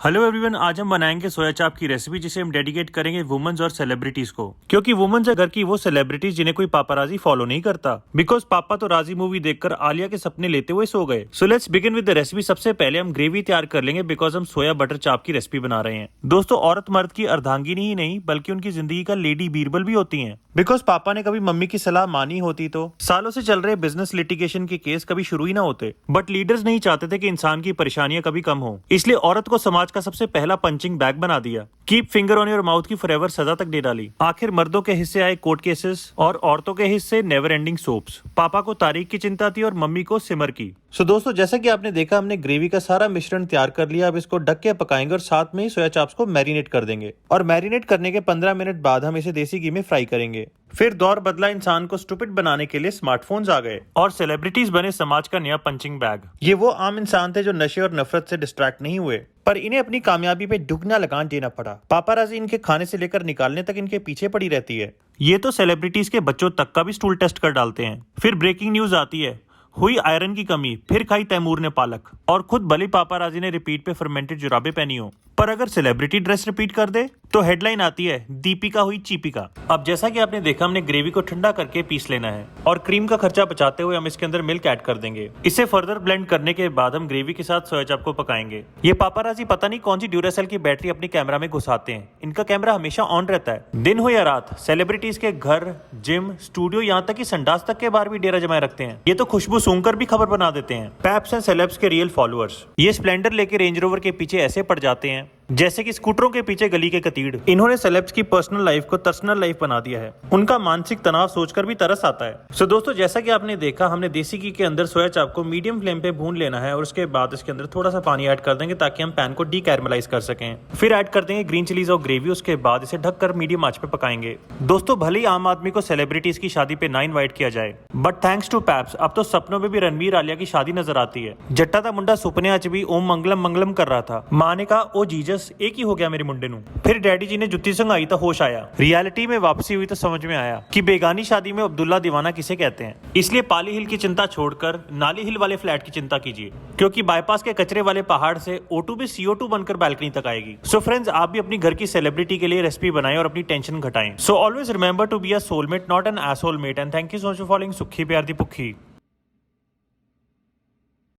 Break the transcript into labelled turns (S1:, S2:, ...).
S1: Hello everyone, आज हम बनाएंगे सोया चाप की रेसिपी जिसे हम डेडिकेट करेंगे वुमेन्स और सेलिब्रिटीज को, क्योंकि वुमेन्स है घर की वो सेलिब्रिटीज जिन्हें कोई पापाराजी फॉलो नहीं करता। बिकॉज पापा तो राजी मूवी देखकर आलिया के सपने लेते हुए सो गए। So let's begin with the recipe. सबसे पहले हम ग्रेवी तैयार कर लेंगे बिकॉज हम सोया बटर चाप की रेसिपी बना रहे हैं। दोस्तों, औरत मर्द की अर्धांगिनी ही नहीं बल्कि उनकी जिंदगी का लेडी बीरबल भी होती है। बिकॉज पापा ने कभी मम्मी की सलाह मानी होती तो सालों से चल रहे बिजनेस लिटिगेशन के केस कभी शुरू ही ना होते। बट लीडर्स नहीं चाहते थे कि इंसान की परेशानियां कभी कम हो, इसलिए औरत को समाज का सबसे पहला पंचिंग बैग बना दिया। Keep finger on your mouth की फॉरएवर सजा तक दे डाली। आखिर मर्दों के हिस्से आए कोर्ट केसेस और औरतों के हिस्से नेवर एंडिंग सोप्स। पापा को तारीख की चिंता थी और मम्मी को सिमर की। सो दोस्तों, जैसा कि आपने देखा, हमने ग्रेवी का सारा मिश्रण तैयार कर लिया। अब इसको ढक के पकाएंगे और साथ में ही सोया चाप्स को मैरिनेट कर देंगे। और मैरिनेट करने के 15 मिनट बाद हम इसे देसी घी में फ्राई करेंगे। फिर दौर बदला, इंसान को स्टूपिड बनाने के लिए स्मार्टफोन्स आ गए और सेलिब्रिटीज बने समाज का नया पंचिंग बैग। ये वो आम इंसान थे जो नशे और नफरत से डिस्ट्रैक्ट नहीं हुए, पर इन्हें अपनी कामयाबी पे दुगना लगान देना पड़ा। पापाराजी इनके खाने से लेकर निकालने तक इनके पीछे पड़ी रहती है। ये तो सेलिब्रिटीज के बच्चों तक का भी स्टूल टेस्ट कर डालते हैं। फिर ब्रेकिंग न्यूज आती है, हुई आयरन की कमी, फिर खाई तैमूर ने पालक। और खुद भले पापाराजी ने रिपीट पे फर्मेंटेड जुराबे पहनी हो, पर अगर सेलिब्रिटी ड्रेस रिपीट कर दे तो हेडलाइन आती है, दीपिका हुई चीपिका। अब जैसा कि आपने देखा, हमने ग्रेवी को ठंडा करके पीस लेना है और क्रीम का खर्चा बचाते हुए हम इसके अंदर मिल्क ऐड कर देंगे। इसे फर्दर ब्लेंड करने के बाद हम ग्रेवी के साथ सोया चाप को पकाएंगे। ये पापाराजी पता नहीं कौन सी ड्यूरासेल की बैटरी अपनी कैमरा में घुसाते हैं। इनका कैमरा हमेशा ऑन रहता है, दिन हो या रात। सेलिब्रिटीज के घर, जिम, स्टूडियो, यहाँ तक कि संडास तक के बाहर भी डेरा जमाए रखते हैं। ये तो खुशबू सूंघकर भी खबर बना देते हैं। पैप्स एंड सेलेब्स के रियल फॉलोअर्स ये स्प्लेंडर लेके रेंज रोवर के पीछे ऐसे पड़ जाते हैं जैसे कि स्कूटरों के पीछे गली के कतीड़। इन्होंने सेलेब्स की पर्सनल लाइफ को पर्सनल लाइफ बना दिया है। उनका मानसिक तनाव सोचकर भी तरस आता है। सो दोस्तों, जैसा कि आपने देखा, हमने देसी घी के अंदर सोया चाप को मीडियम फ्लेम पे भून लेना है और उसके बाद इसके अंदर थोड़ा सा पानी ऐड कर देंगे ताकि हम पैन को डीकैरमलाइज कर सकें। फिर ऐड कर देंगे ग्रीन चिलीज और ग्रेवी। उसके बाद इसे ढककर मीडियम आंच पे पकाएंगे। दोस्तों, भले ही आम आदमी को सेलिब्रिटीज की शादी पे ना इनवाइट किया जाए, बट थैंक्स टू पैप्स अब तो सपनों में भी रणवीर आलिया की शादी नजर आती है। जट्टा दा मुंडा सुपने आज भी ओम मंगलम मंगलम कर रहा था। माँ ने कहा, ओ जीजस, एक ही हो गया मुंडे नू। फिर डैडी जी ने जुत्ती संघाई तो होश आया। रियलिटी में वापसी हुई तो समझ में आया कि बेगानी शादी में अब्दुल्ला दीवाना किसे कहते हैं। इसलिए पाली हिल की चिंता छोड़कर नाली हिल वाले फ्लैट की चिंता कीजिए, क्योंकि बाईपास के कचरे वाले पहाड़ से O2 भी CO2 बनकर बैल्कनी तक आएगी। सो फ्रेंड्स, आप भी अपनी घर की सेलिब्रिटी के लिए रेसिपी बनाएं और अपनी टेंशन घटाएं। So always remember to be a soulmate, not an asoulmate. And thank you so much for following सुखी प्यार दी भुखी।